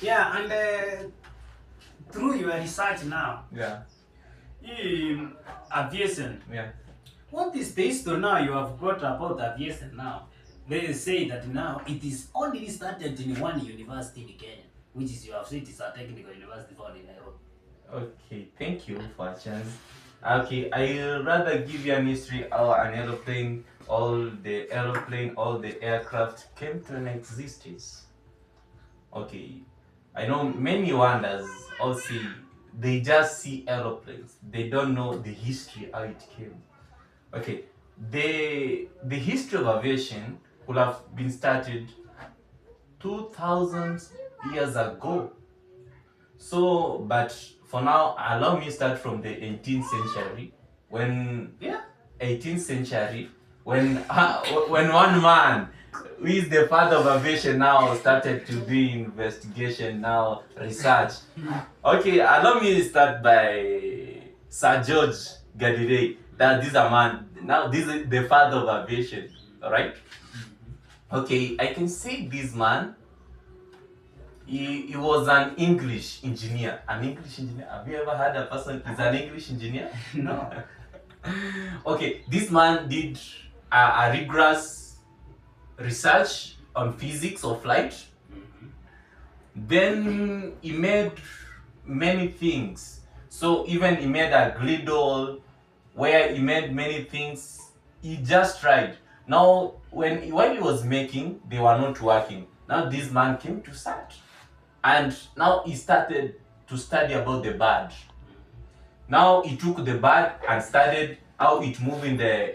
Yeah, and through your research now, Yeah, in aviation, yeah. what is the history now you have got about aviation now? They say that now it is only started in one university in Kenya, which is you have said is a technical university found in Nairobi. Okay, thank you for a chance. Okay, I'll rather give you an history or an aeroplane, all the aircraft came to an existence. Okay, I know many wonders or see they just see aeroplanes. They don't know the history how it came. Okay, the history of aviation could have been started 2000 years ago. So, but for now, allow me start from the 18th century when Yeah. 18th century when one man who is the father of aviation now started to do investigation now research. Okay, allow me start by Sir George Galilei. That this is a man now. This is the father of aviation. All right. Okay, I can say this man. He was an English engineer. An English engineer. Have you ever had a person is an English engineer? No. Okay, this man did a rigorous research on physics of flight. Then he made many things. So even he made a griddle where he made many things. He just tried. Now when he was making, they were not working. Now this man came to start. And now he started to study about the bird. Now he took the bird and studied how it moves in the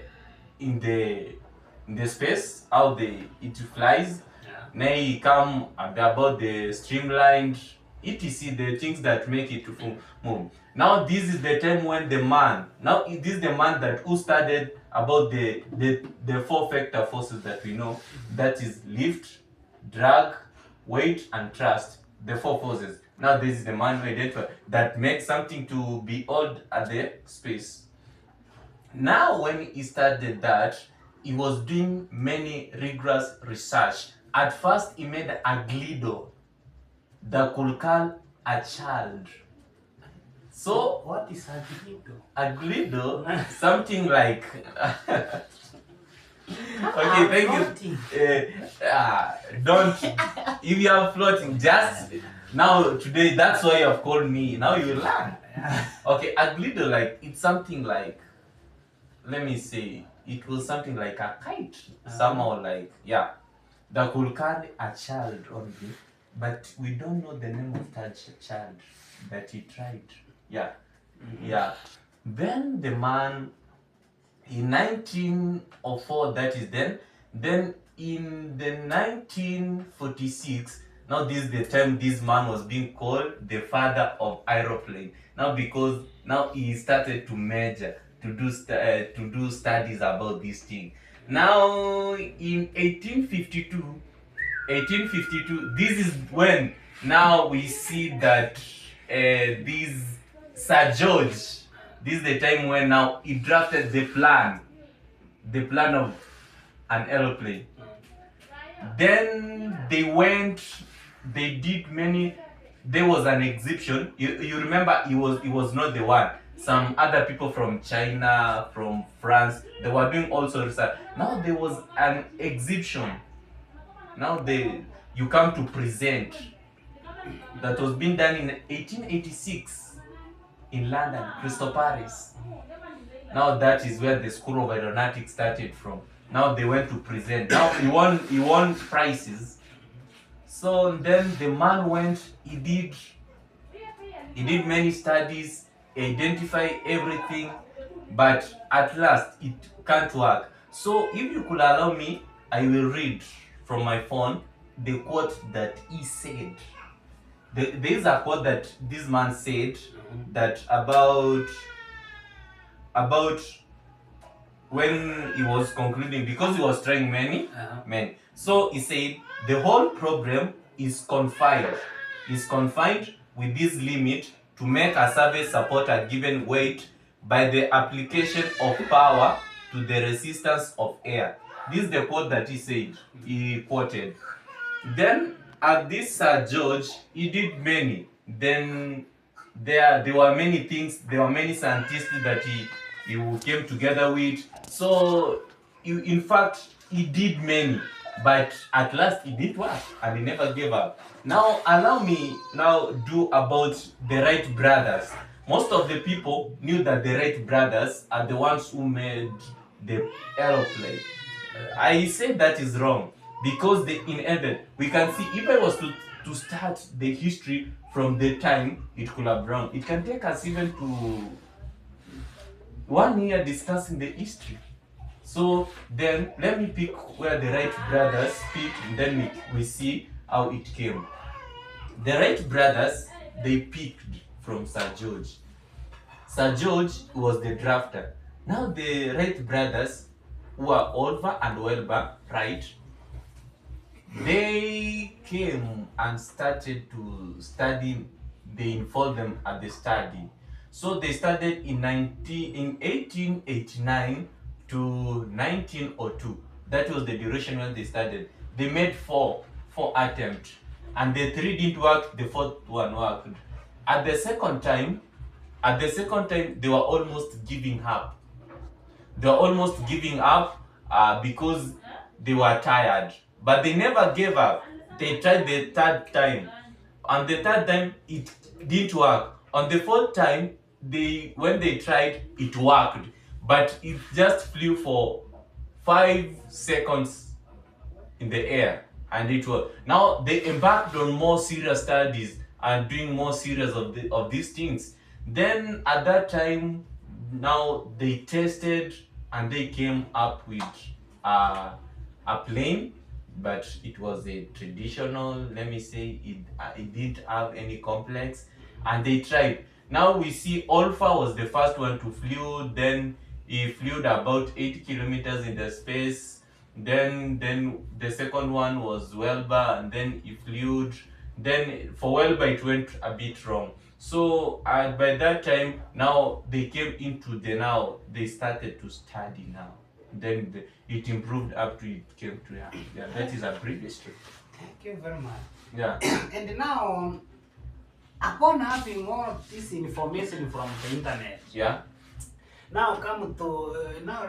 in the space, how it flies. Yeah. Now he come about the streamlined etc, the things that make it to move. Now this is the time when the man, now this is the man that who studied about the four factor forces that we know, that is lift, drag, weight and thrust, the four forces. Now this is the man who identified that makes something to be held at the space. Now when he started that, he was doing many rigorous research. At first he made a glido that could carry a child. So What is a grido? a glido, something like okay, thank you. Don't if you are floating, just now today. That's why you have called me. Now you will learn. Okay, a glido, like it's something like, let me say, it was something like a kite, somehow like, yeah, that could carry a child only, but we don't know the name of that child that he tried. Yeah, yeah. Then the man in 1904, that is then in the 1946, now this is the time this man was being called the father of aeroplane, now because now he started to measure, to do studies about this thing. Now in 1852, this is when now we see that this Sir George, this is the time when now he drafted the plan of an aeroplane. Then they did many, there was an exhibition. You remember he was not the one. Some other people from China, from France, they were doing also research. Now there was an exhibition. Now you come to present, that was being done in 1886 in London, Crystal Palace. Now that is where the School of Aeronautics started from. Now they went to present. Now he won prizes. So then the man went, he did many studies, identify everything, but at last it can't work. So if you could allow me, I will read from my phone the quote that he said. There is a quote that this man said, that about when he was concluding, because he was trying many. So he said the whole problem is confined with this limit to make a surface support a given weight by the application of power to the resistance of air. This is the quote that he said, he quoted. Then at this Sir George, he did many. Then there were many things. There were many scientists that he came together with. So in fact he did many, but at last it did work and he never gave up. Now allow me now do about the Wright brothers. Most of the people knew that the Wright brothers are the ones who made the aeroplane. I say that is wrong because they invented. We can see if I was to start the history from the time it could have run, it can take us even to 1 year discussing the history. So then let me pick where the Wright brothers picked, and then we see how it came. The Wright brothers, they picked from Sir George. Sir George was the drafter. Now the Wright brothers, who are Oliver and Wilbur Wright, they came and started to study. They involved them at the study. So they started in 1889 to 1902. That was the duration when they started. They made four attempts, and the three didn't work. The fourth one worked. At the second time, they were almost giving up. Because they were tired, but they never gave up. They tried the third time. On the third time, it didn't work. On the fourth time, when they tried, it worked, but it just flew for 5 seconds in the air, and it was. Now they embarked on more serious studies and doing more serious of these things. Then at that time, now they tested and they came up with a plane, but it was a traditional. Let me say it didn't have any complex, and they tried. Now we see Alpha was the first one to flew. Then he flew about 80 kilometers in the space. Then the second one was Welber, and then he flew. Then for Welber it went a bit wrong. So by that time, now they came into they started to study now. Then it improved up to it came to that is a brief history. Thank you very much. Yeah. And now, upon having all this information from the internet, Yeah. now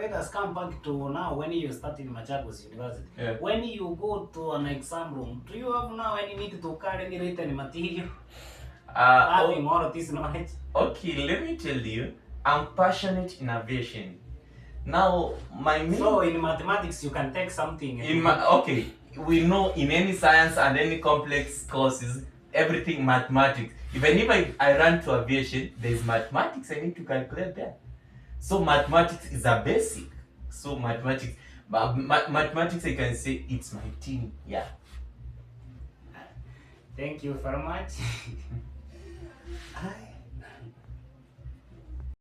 let us come back to now when you start in Machakos University. Yeah. When you go to an exam room, do you have now any need to carry any written material? Having all of this knowledge. Okay, let me tell you, I'm passionate in aviation. Now, so in mathematics you can take something. Okay, we know in any science and any complex courses, everything mathematics. Even if I run to aviation, there's mathematics I need to calculate there. So mathematics is a basic. So mathematics I can say it's my thing. Yeah. Thank you very much.